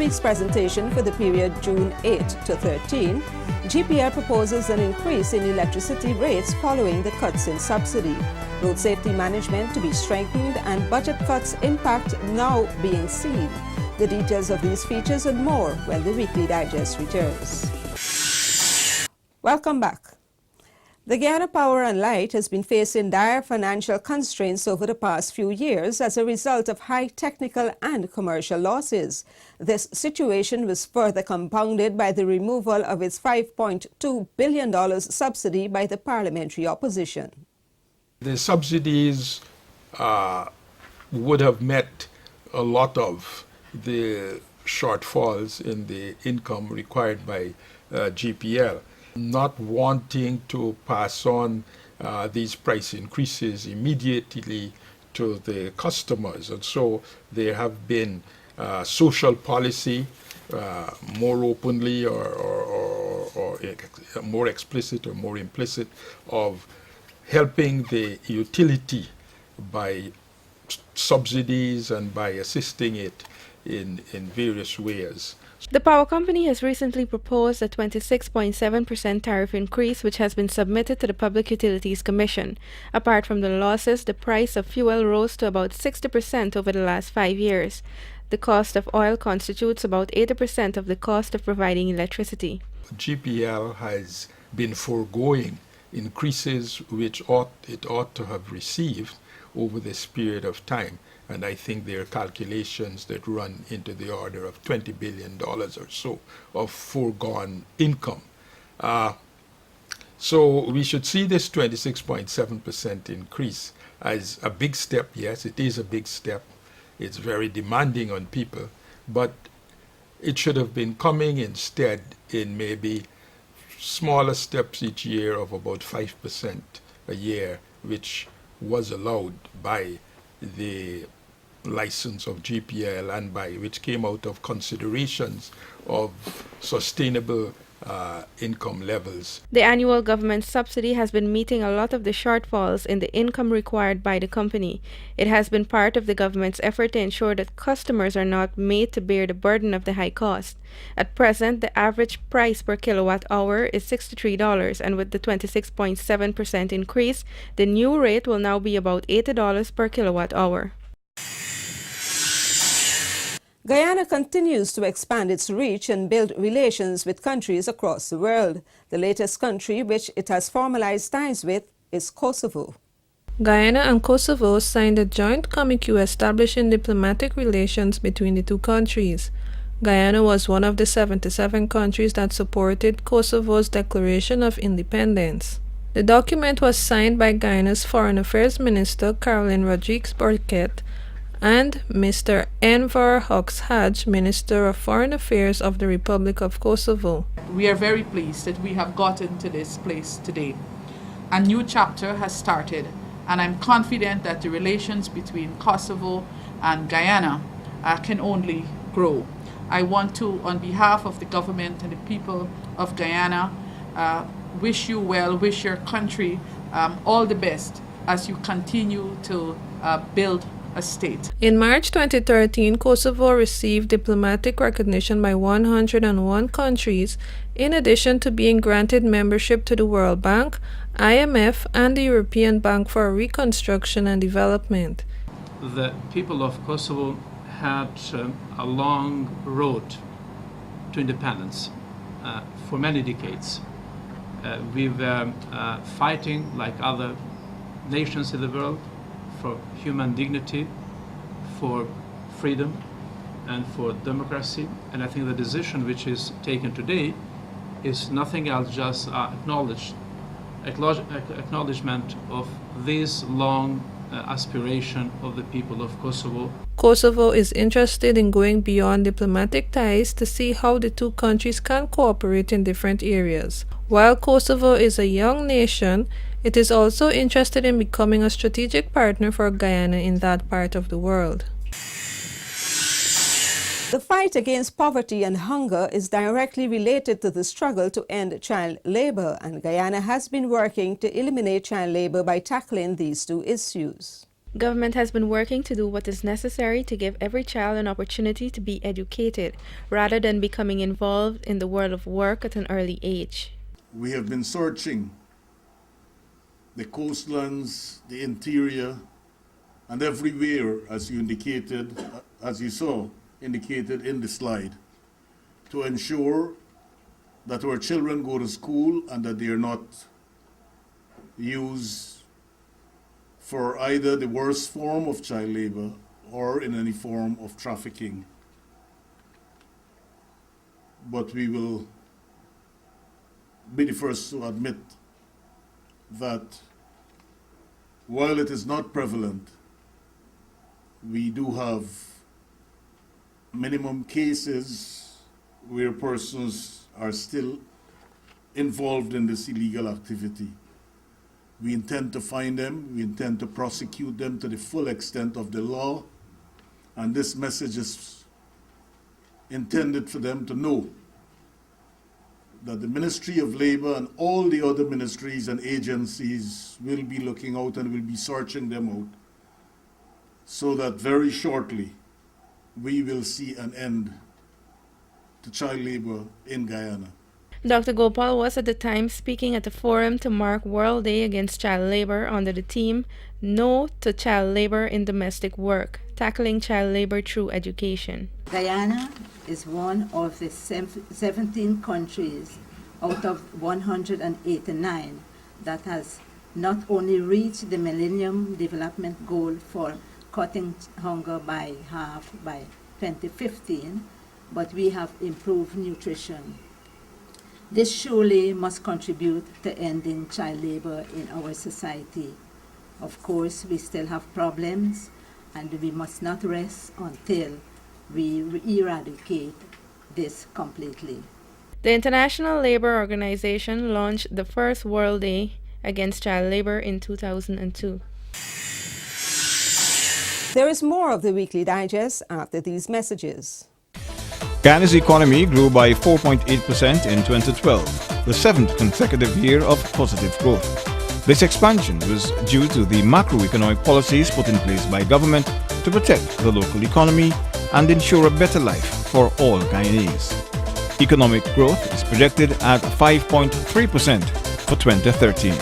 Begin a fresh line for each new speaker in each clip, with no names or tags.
week's presentation for the period June 8 to 13, GPL proposes an increase in electricity rates following the cuts in subsidy, road safety management to be strengthened, and budget cuts impact now being seen. The details of these features and more when the Weekly Digest returns. Welcome back. The Guyana Power and Light has been facing dire financial constraints over the past few years as a result of high technical and commercial losses. This situation was further compounded by the removal of its $5.2 billion subsidy by the parliamentary opposition.
The subsidies would have met a lot of the shortfalls in the income required by GPL. Not wanting to pass on these price increases immediately to the customers. And so there have been social policy, more openly or more explicit or more implicit, of helping the utility by subsidies and by assisting it in various ways.
The power company has recently proposed a 26.7% tariff increase, which has been submitted to the Public Utilities Commission. Apart from the losses, the price of fuel rose to about 60% over the last 5 years. The cost of oil constitutes about 80% of the cost of providing electricity.
GPL has been foregoing increases which it ought to have received over this period of time. And I think there are calculations that run into the order of $20 billion or so of foregone income. So we should see this 26.7% increase as a big step. Yes, it is a big step. It's very demanding on people, but it should have been coming instead in maybe smaller steps each year of about 5% a year, which was allowed by the license of GPL and by which came out of considerations of sustainable income levels.
The annual government subsidy has been meeting a lot of the shortfalls in the income required by the company. It has been part of the government's effort to ensure that customers are not made to bear the burden of the high cost. At present, the average price per kilowatt hour is $63, and with the 26.7% increase, the new rate will now be about $80 per kilowatt hour.
Guyana continues to expand its reach and build relations with countries across the world. The latest country which it has formalized ties with is Kosovo.
Guyana and Kosovo signed a joint communique establishing diplomatic relations between the two countries. Guyana was one of the 77 countries that supported Kosovo's declaration of independence. The document was signed by Guyana's Foreign Affairs Minister Caroline Rodrigues-Burkett and Mr. Enver Hoxhaj, Minister of Foreign Affairs of the Republic of Kosovo.
We are very pleased that we have gotten to this place today. A new chapter has started, and I'm confident that the relations between Kosovo and Guyana can only grow. I want to, on behalf of the government and the people of Guyana, wish you well, wish your country all the best as you continue to build a state.
In March 2013, Kosovo received diplomatic recognition by 101 countries, in addition to being granted membership to the World Bank, IMF, and the European Bank for Reconstruction and Development.
The people of Kosovo had a long road to independence for many decades. We were fighting, like other nations in the world, for human dignity, for freedom, and for democracy. And I think the decision which is taken today is nothing else, just acknowledgement of this long aspiration of the people of Kosovo.
Kosovo is interested in going beyond diplomatic ties to see how the two countries can cooperate in different areas. While Kosovo is a young nation, it is also interested in becoming a strategic partner for Guyana in that part of the world.
The fight against poverty and hunger is directly related to the struggle to end child labor, and Guyana has been working to eliminate child labor by tackling these two issues.
Government has been working to do what is necessary to give every child an opportunity to be educated, rather than becoming involved in the world of work at an early age.
We have been searching the coastlands, the interior, and everywhere, as you indicated, as you saw indicated in the slide, to ensure that our children go to school and that they are not used for either the worst form of child labor or in any form of trafficking. But we will be the first to admit that while it is not prevalent, we do have minimum cases where persons are still involved in this illegal activity. We intend to find them, we intend to prosecute them to the full extent of the law, and this message is intended for them to know that the Ministry of Labor and all the other ministries and agencies will be looking out and will be searching them out, so that very shortly we will see an end to child labor in Guyana.
Dr. Gopal was at the time speaking at a forum to mark World Day Against Child Labor under the theme No to Child Labor in Domestic Work, Tackling Child Labor Through Education.
Guyana is one of the 17 countries out of 189 that has not only reached the Millennium Development Goal for cutting hunger by half by 2015, but we have improved nutrition. This surely must contribute to ending child labor in our society. Of course, we still have problems, and we must not rest until we eradicate this completely.
The International Labour Organization launched the first World Day Against Child Labor in 2002.
There is more of the Weekly Digest after these messages.
Guyana's economy grew by 4.8% in 2012, the seventh consecutive year of positive growth. This expansion was due to the macroeconomic policies put in place by government to protect the local economy and ensure a better life for all Guyanese. Economic growth is projected at 5.3% for 2013.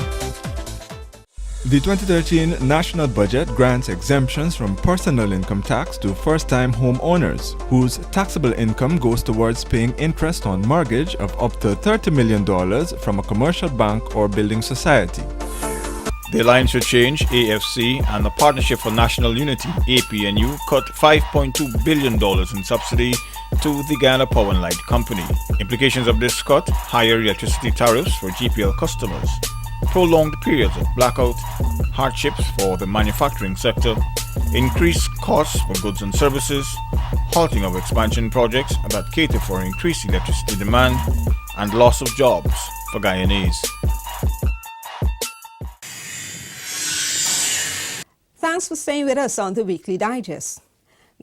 The 2013 National Budget grants exemptions from personal income tax to first-time homeowners whose taxable income goes towards paying interest on mortgage of up to $30 million from a commercial bank or building society. The Alliance for Change, AFC, and the Partnership for National Unity, APNU, cut $5.2 billion in subsidy to the Guyana Power and Light Company. Implications of this cut: higher electricity tariffs for GPL customers, prolonged periods of blackout, hardships for the manufacturing sector, increased costs for goods and services, halting of expansion projects that cater for increased electricity demand, and loss of jobs for Guyanese.
Thanks for staying with us on the Weekly Digest.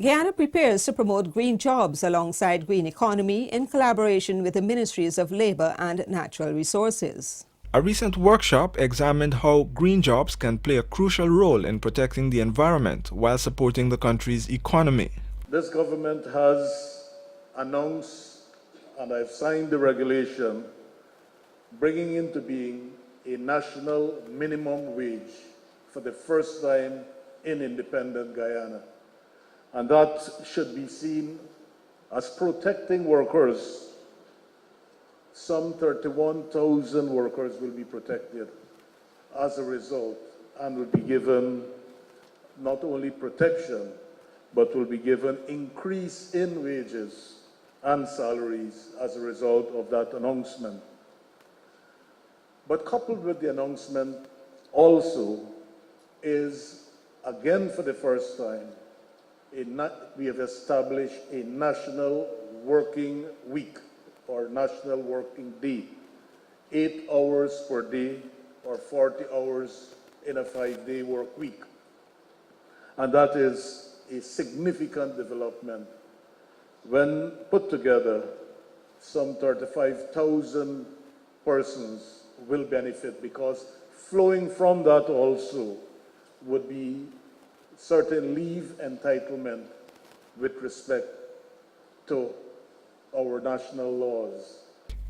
Guyana prepares to promote green jobs alongside green economy in collaboration with the Ministries of Labour and Natural Resources.
A recent workshop examined how green jobs can play a crucial role in protecting the environment while supporting the country's economy.
This government has announced, and I've signed the regulation, bringing into being a national minimum wage for the first time in independent Guyana. And that should be seen as protecting workers. Some 31,000 workers will be protected as a result and will be given not only protection, but will be given increase in wages and salaries as a result of that announcement. But coupled with the announcement also is, again for the first time, we have established a national working week or national working day, 8 hours per day or 40 hours in a 5-day work week. And that is a significant development. When put together, some 35,000 persons will benefit, because flowing from that also would be certain leave entitlement with respect to our national laws.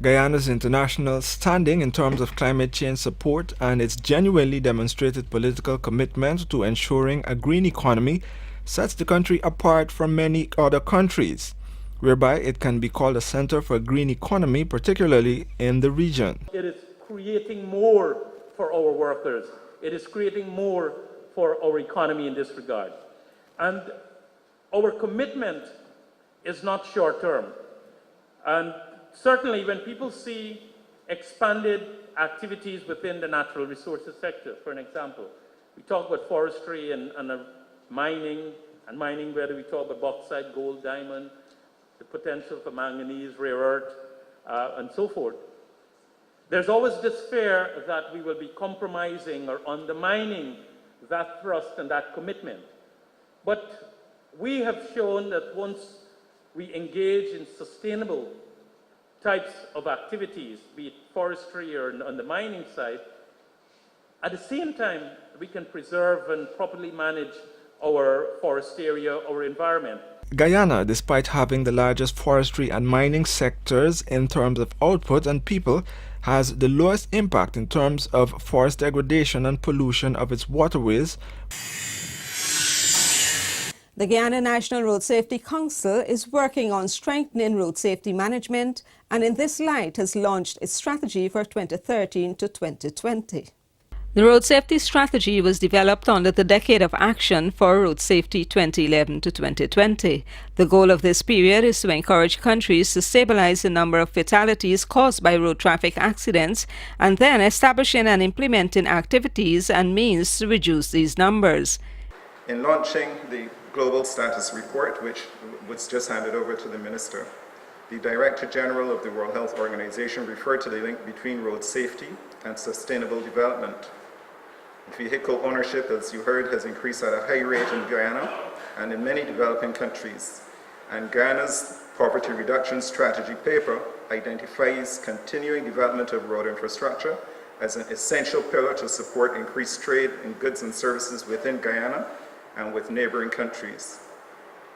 Guyana's international standing in terms of climate change support and its genuinely demonstrated political commitment to ensuring a green economy sets the country apart from many other countries, whereby it can be called a center for a green economy, particularly in the region.
It is creating more for our workers. It is creating more for our economy in this regard. And our commitment is not short term. And certainly when people see expanded activities within the natural resources sector, for an example, we talk about forestry and mining, whether we talk about bauxite, gold, diamond, the potential for manganese, rare earth, and so forth. There's always this fear that we will be compromising or undermining that thrust and that commitment. But we have shown that once we engage in sustainable types of activities, be it forestry or on the mining side, at the same time, we can preserve and properly manage our forest area, our environment.
Guyana, despite having the largest forestry and mining sectors in terms of output and people, has the lowest impact in terms of forest degradation and pollution of its waterways.
The Guyana National Road Safety Council is working on strengthening road safety management and in this light has launched its strategy for 2013 to 2020. The road safety strategy was developed under the Decade of Action for Road Safety 2011 to 2020. The goal of this period is to encourage countries to stabilize the number of fatalities caused by road traffic accidents and then establishing and implementing activities and means to reduce these numbers.
In launching the Global Status Report, which was just handed over to the Minister, the Director General of the World Health Organization referred to the link between road safety and sustainable development. Vehicle ownership, as you heard, has increased at a high rate in Guyana and in many developing countries. And Guyana's Poverty Reduction Strategy paper identifies continuing development of road infrastructure as an essential pillar to support increased trade in goods and services within Guyana and with neighboring countries.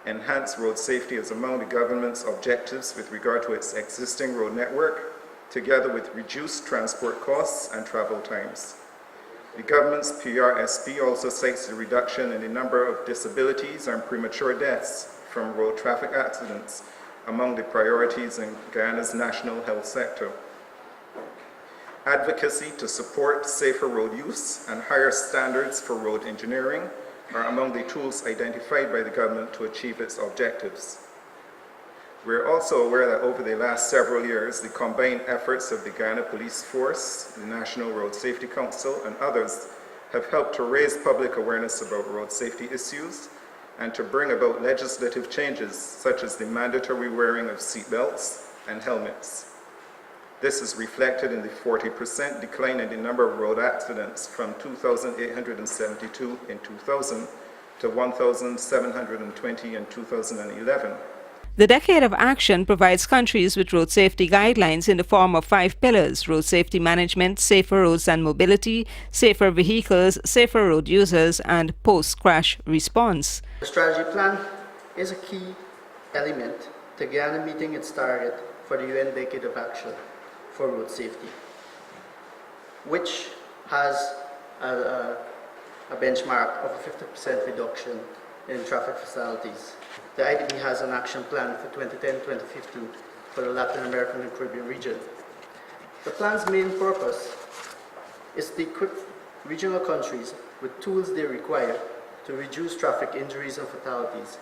Enhanced road safety is among the government's objectives with regard to its existing road network, together with reduced transport costs and travel times. The government's PRSP also cites the reduction in the number of disabilities and premature deaths from road traffic accidents among the priorities in Guyana's national health sector. Advocacy to support safer road use and higher standards for road engineering are among the tools identified by the government to achieve its objectives. We're also aware that over the last several years, the combined efforts of the Guyana Police Force, the National Road Safety Council, and others have helped to raise public awareness about road safety issues and to bring about legislative changes such as the mandatory wearing of seatbelts and helmets. This is reflected in the 40% decline in the number of road accidents from 2,872 in 2000 to 1,720 in 2011.
The Decade of Action provides countries with road safety guidelines in the form of 5 pillars: road safety management, safer roads and mobility, safer vehicles, safer road users, and post-crash response.
The strategy plan is a key element to Guyana meeting its target for the UN Decade of Action for road safety, which has a benchmark of a 50% reduction in traffic fatalities. The IDB has an action plan for 2010-2015 for the Latin American and Caribbean region. The plan's main purpose is to equip regional countries with tools they require to reduce traffic injuries and fatalities,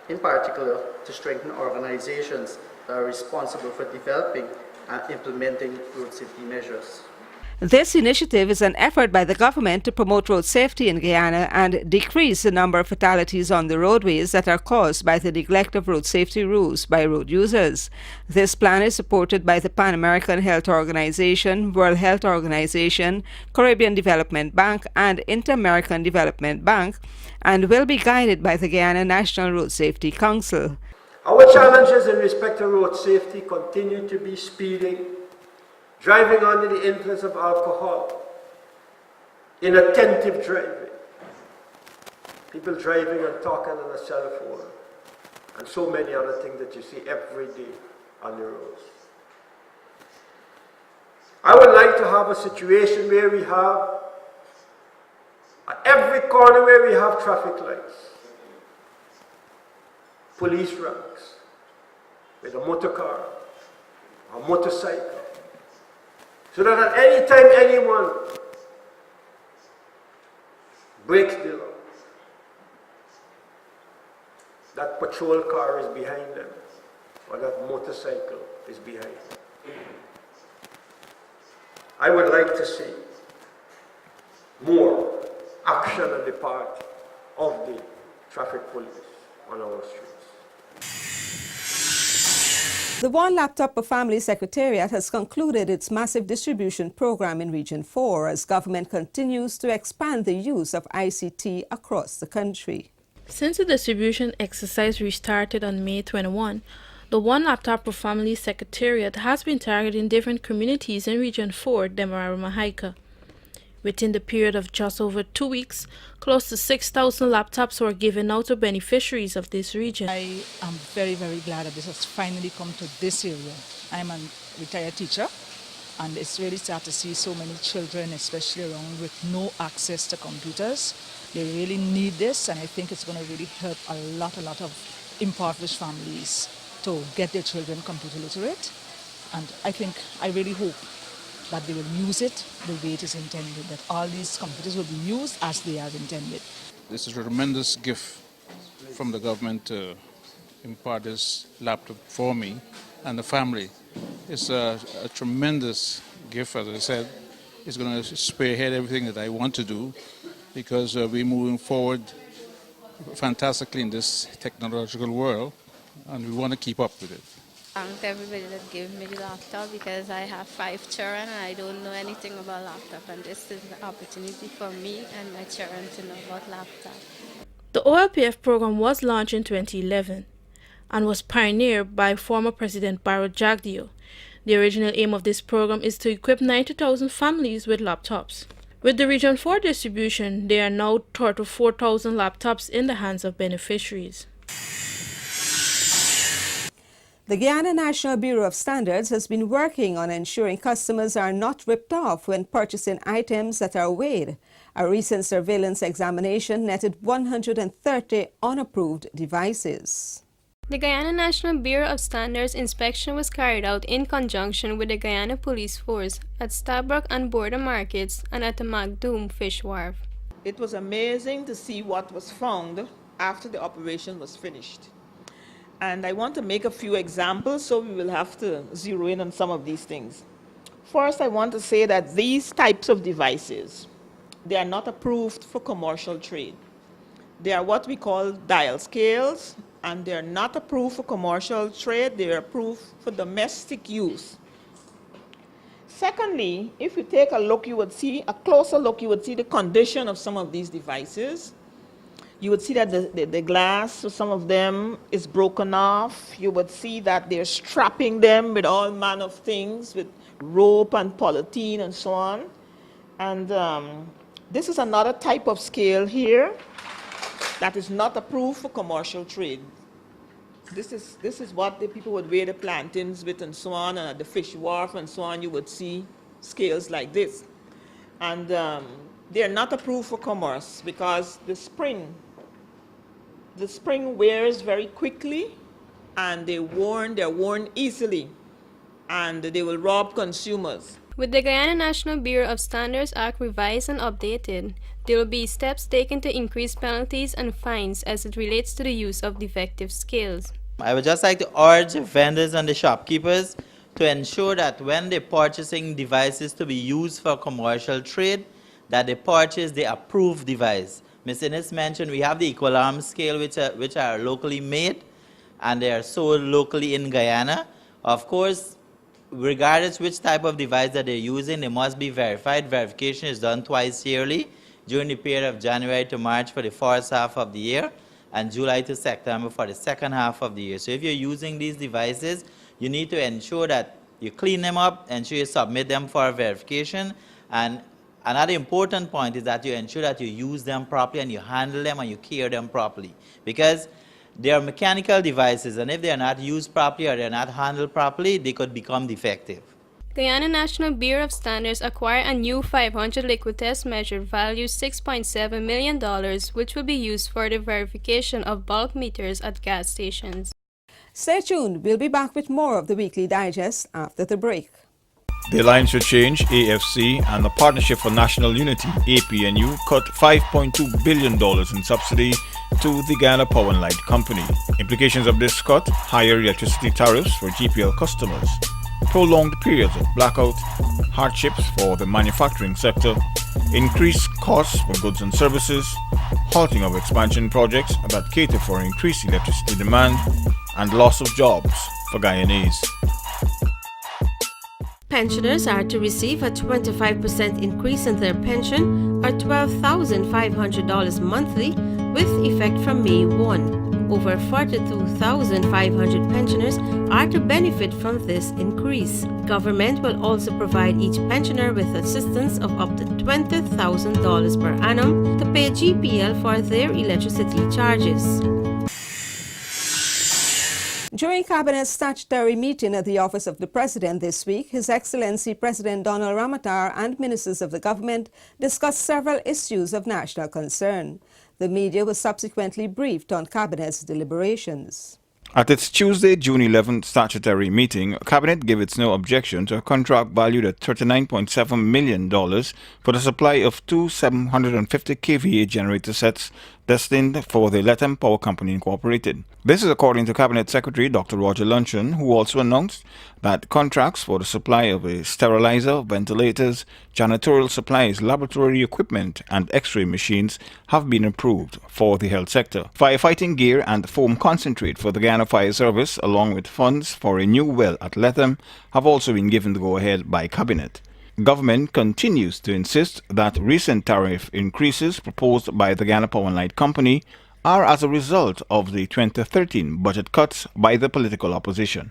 in particular to strengthen organizations that are responsible for developing and implementing road safety measures.
This initiative is an effort by the government to promote road safety in Guyana and decrease the number of fatalities on the roadways that are caused by the neglect of road safety rules by road users. This plan is supported by the Pan American Health Organization, World Health Organization, Caribbean Development Bank, and Inter-American Development Bank, and will be guided by the Guyana National Road Safety Council.
Our challenges in respect to road safety continue to be speeding, driving under the influence of alcohol, inattentive driving, people driving and talking on a cell phone, and so many other things that you see every day on the roads. I would like to have a situation where we have, at every corner where we have traffic lights, police ranks, with a motor car, a motorcycle, so that at any time anyone breaks the law, that patrol car is behind them, or that motorcycle is behind them. I would like to see more action on the part of the traffic police on our streets.
The One Laptop per Family Secretariat has concluded its massive distribution program in Region 4 as government continues to expand the use of ICT across the country.
Since the distribution exercise restarted on May 21, the One Laptop per Family Secretariat has been targeting different communities in Region 4, Demerara-Mahaica. Within the period of just over 2 weeks, close to 6,000 laptops were given out to beneficiaries of this region.
I am very, very glad that this has finally come to this area. I'm a retired teacher, and it's really sad to see so many children, especially around, with no access to computers. They really need this, and I think it's going to really help a lot of impoverished families to get their children computer literate. And I really hope that they will use it the way it is intended, that all these computers will be used as they are intended.
This is a tremendous gift from the government to impart this laptop for me and the family. It's a tremendous gift, as I said. It's going to spearhead everything that I want to do because we're moving forward fantastically in this technological world, and we want to keep up with it.
Thank everybody that gave me the laptop because I have 5 children and I don't know anything about laptop, and this is the opportunity for me and my children to know about laptop.
The OLPF program was launched in 2011 and was pioneered by former President Barrow Jagdeo. The original aim of this program is to equip 90,000 families with laptops. With the Region 4 distribution, there are now 34,000 laptops in the hands of beneficiaries.
The Guyana National Bureau of Standards has been working on ensuring customers are not ripped off when purchasing items that are weighed. A recent surveillance examination netted 130 unapproved devices.
The Guyana National Bureau of Standards inspection was carried out in conjunction with the Guyana Police Force at Stabroek and Border Markets and at the Magdoum Fish Wharf.
It was amazing to see what was found after the operation was finished. And I want to make a few examples, so we will have to zero in on some of these things. First, I want to say that these types of devices, they are not approved for commercial trade. They are what we call dial scales, and they are not approved for commercial trade. They are approved for domestic use. Secondly, if you take a look, you would see a closer look, you would see the condition of some of these devices. You would see that the glass for some of them is broken off. You would see that they're strapping them with all manner of things, with rope and polythene and so on. And this is another type of scale here that is not approved for commercial trade. This is what the people would weigh the plantains with and so on, and at the fish wharf and so on, you would see scales like this. And they're not approved for commerce because the spring wears very quickly, and they're worn easily, and they will rob consumers.
With the Guyana National Bureau of Standards Act revised and updated, there will be steps taken to increase penalties and fines as it relates to the use of defective scales.
I would just like to urge the vendors and the shopkeepers to ensure that when they're purchasing devices to be used for commercial trade, that they purchase the approved device. Ms. Innes mentioned we have the Equilarm scale which are locally made, and they are sold locally in Guyana. Of course, regardless which type of device that they're using, they must be verified. Verification is done twice yearly, during the period of January to March for the first half of the year, and July to September for the second half of the year. So if you're using these devices, you need to ensure that you clean them up, ensure you submit them for verification, and Another important point is that you ensure that you use them properly and you handle them and you care them properly, because they are mechanical devices, and if they are not used properly or they are not handled properly, they could become defective.
Guyana National Bureau of Standards acquired a new 500 liquid test measure valued $6.7 million, which will be used for the verification of bulk meters at gas stations.
Stay tuned. We'll be back with more of the Weekly Digest after the break.
The Alliance for Change, AFC, and the Partnership for National Unity, APNU, cut $5.2 billion in subsidy to the Guyana Power and Light Company. Implications of this cut: higher electricity tariffs for GPL customers, prolonged periods of blackout, hardships for the manufacturing sector, increased costs for goods and services, halting of expansion projects that cater for increased electricity demand, and loss of jobs for Guyanese.
Pensioners are to receive a 25% increase in their pension, or $12,500 monthly, with effect from May 1. Over 42,500 pensioners are to benefit from this increase. Government will also provide each pensioner with assistance of up to $20,000 per annum to pay GPL for their electricity charges.
During Cabinet's statutory meeting at the Office of the President this week, His Excellency President Donald Ramotar and ministers of the government discussed several issues of national concern. The media was subsequently briefed on Cabinet's deliberations.
At its Tuesday, June 11th statutory meeting, Cabinet gave its no objection to a contract valued at $39.7 million for the supply of two 750 kVA generator sets destined for the Lethem Power Company Incorporated. This is according to Cabinet Secretary Dr. Roger Luncheon, who also announced that contracts for the supply of a sterilizer, ventilators, janitorial supplies, laboratory equipment, and X-ray machines have been approved for the health sector. Firefighting gear and foam concentrate for the Guyana Fire Service, along with funds for a new well at Lethem, have also been given the go-ahead by Cabinet. Government continues to insist that recent tariff increases proposed by the Guyana Power and Light Company are as a result of the 2013 budget cuts by the political opposition.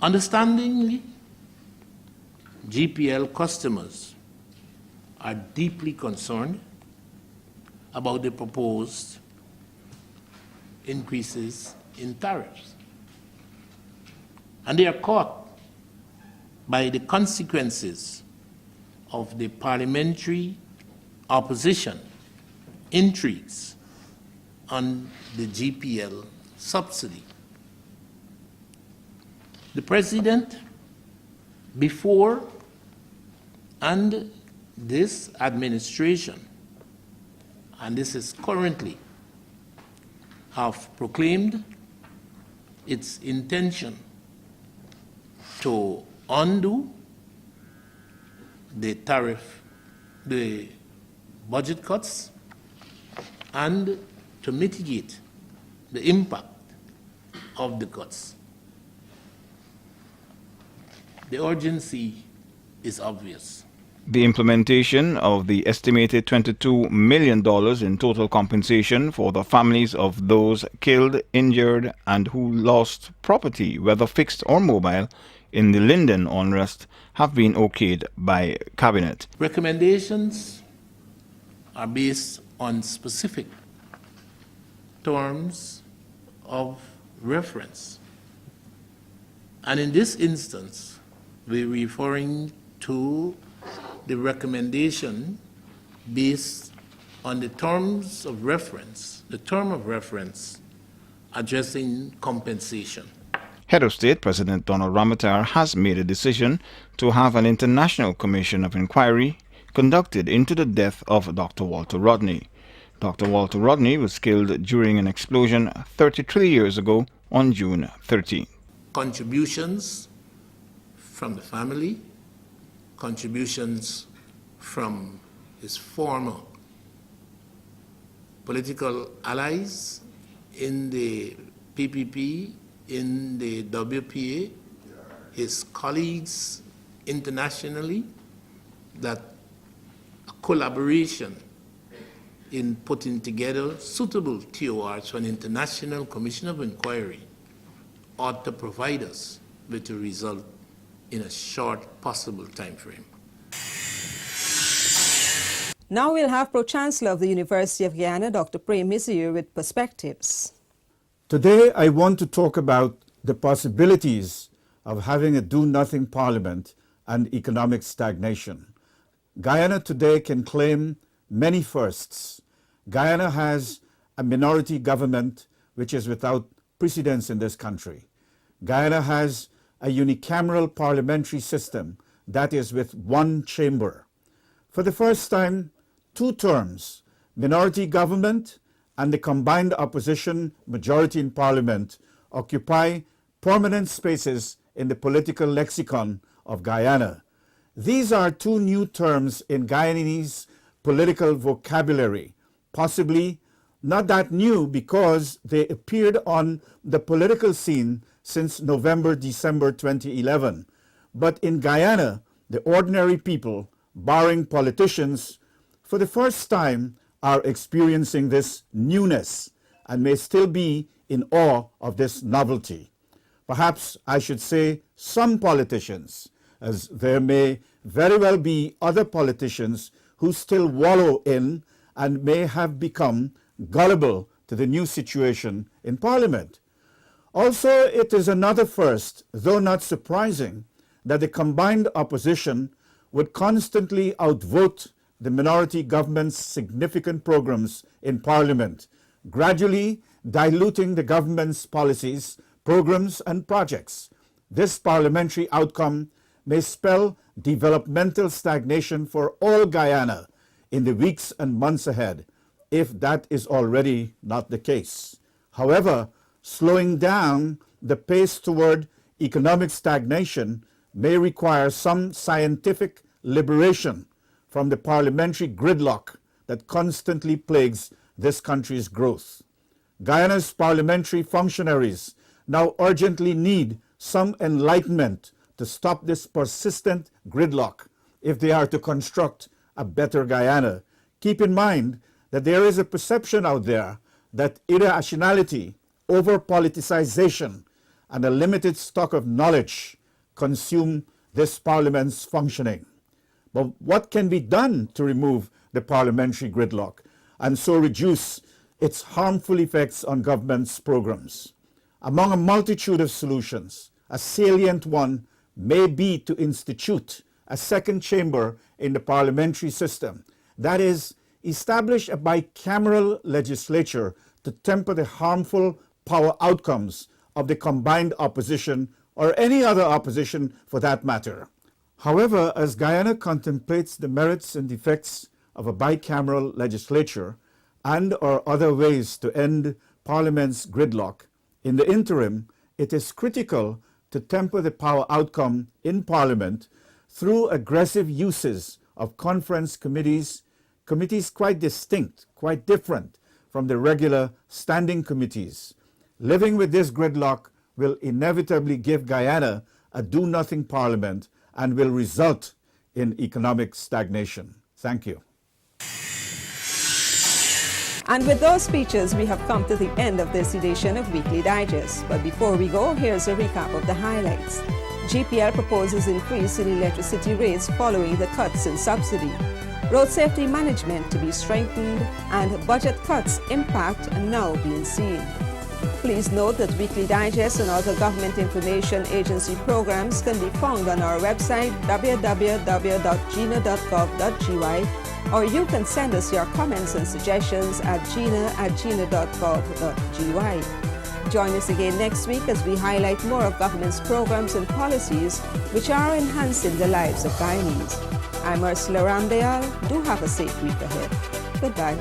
Understandingly, GPL customers are deeply concerned about the proposed increases in tariffs. And they are caught by the consequences of the parliamentary opposition intrigues on the GPL subsidy. The President, before and this administration, and this is currently, have proclaimed its intention to undo the tariff, the budget cuts, and to mitigate the impact of the cuts. The urgency is obvious.
The implementation of the estimated $22 million in total compensation for the families of those killed, injured, and who lost property, whether fixed or mobile, in the Linden unrest have been okayed by Cabinet.
Recommendations are based on specific terms of reference. And in this instance, we're referring to the recommendation based on the terms of reference, the term of reference addressing compensation.
Head of State President Donald Ramotar has made a decision to have an international commission of inquiry conducted into the death of Dr. Walter Rodney. Dr. Walter Rodney was killed during an explosion 33 years ago on June 13.
Contributions from the family, contributions from his former political allies in the PPP, in the WPA, his colleagues internationally, that a collaboration in putting together suitable TORs for an international commission of inquiry ought to provide us with a result in a short possible time frame.
Now we'll have Pro-Chancellor of the University of Guyana, Dr. Primas, here with perspectives.
Today I want to talk about the possibilities of having a do-nothing parliament and economic stagnation. Guyana today can claim many firsts. Guyana has a minority government which is without precedence in this country. Guyana has a unicameral parliamentary system that is with one chamber. For the first time, 2 terms, minority government and the combined opposition majority in parliament occupy permanent spaces in the political lexicon of Guyana. These are 2 new terms in Guyanese political vocabulary, possibly not that new because they appeared on the political scene since November, December 2011. But in Guyana, the ordinary people, barring politicians, for the first time are experiencing this newness and may still be in awe of this novelty. Perhaps I should say some politicians, as there may very well be other politicians who still wallow in and may have become gullible to the new situation in Parliament. Also, it is another first, though not surprising, that the combined opposition would constantly outvote the minority government's significant programs in Parliament, gradually diluting the government's policies, programs and projects. This parliamentary outcome may spell developmental stagnation for all Guyana in the weeks and months ahead, if that is already not the case. However, slowing down the pace toward economic stagnation may require some scientific liberation from the parliamentary gridlock that constantly plagues this country's growth. Guyana's parliamentary functionaries now urgently need some enlightenment to stop this persistent gridlock if they are to construct a better Guyana. Keep in mind that there is a perception out there that irrationality, over-politicization, and a limited stock of knowledge consume this parliament's functioning. But what can be done to remove the parliamentary gridlock and so reduce its harmful effects on government's programs? Among a multitude of solutions, a salient one may be to institute a second chamber in the parliamentary system. That is, establish a bicameral legislature to temper the harmful power outcomes of the combined opposition or any other opposition for that matter. However, as Guyana contemplates the merits and defects of a bicameral legislature and or other ways to end Parliament's gridlock, in the interim, it is critical to temper the power outcome in Parliament through aggressive uses of conference committees quite distinct, quite different from the regular standing committees. Living with this gridlock will inevitably give Guyana a do-nothing parliament and will result in economic stagnation. Thank you.
And with those speeches, we have come to the end of this edition of Weekly Digest. But before we go, here's a recap of the highlights. GPL proposes increase in electricity rates following the cuts in subsidy. Road safety management to be strengthened, and budget cuts impact now being seen. Please note that Weekly Digest and other government information agency programs can be found on our website www.gina.gov.gy, or you can send us your comments and suggestions at gina@gina.gov.gy. Join us again next week as we highlight more of government's programs and policies which are enhancing the lives of Guyanese. I'm Ursula Ramdayal. Do have a safe week ahead. Goodbye.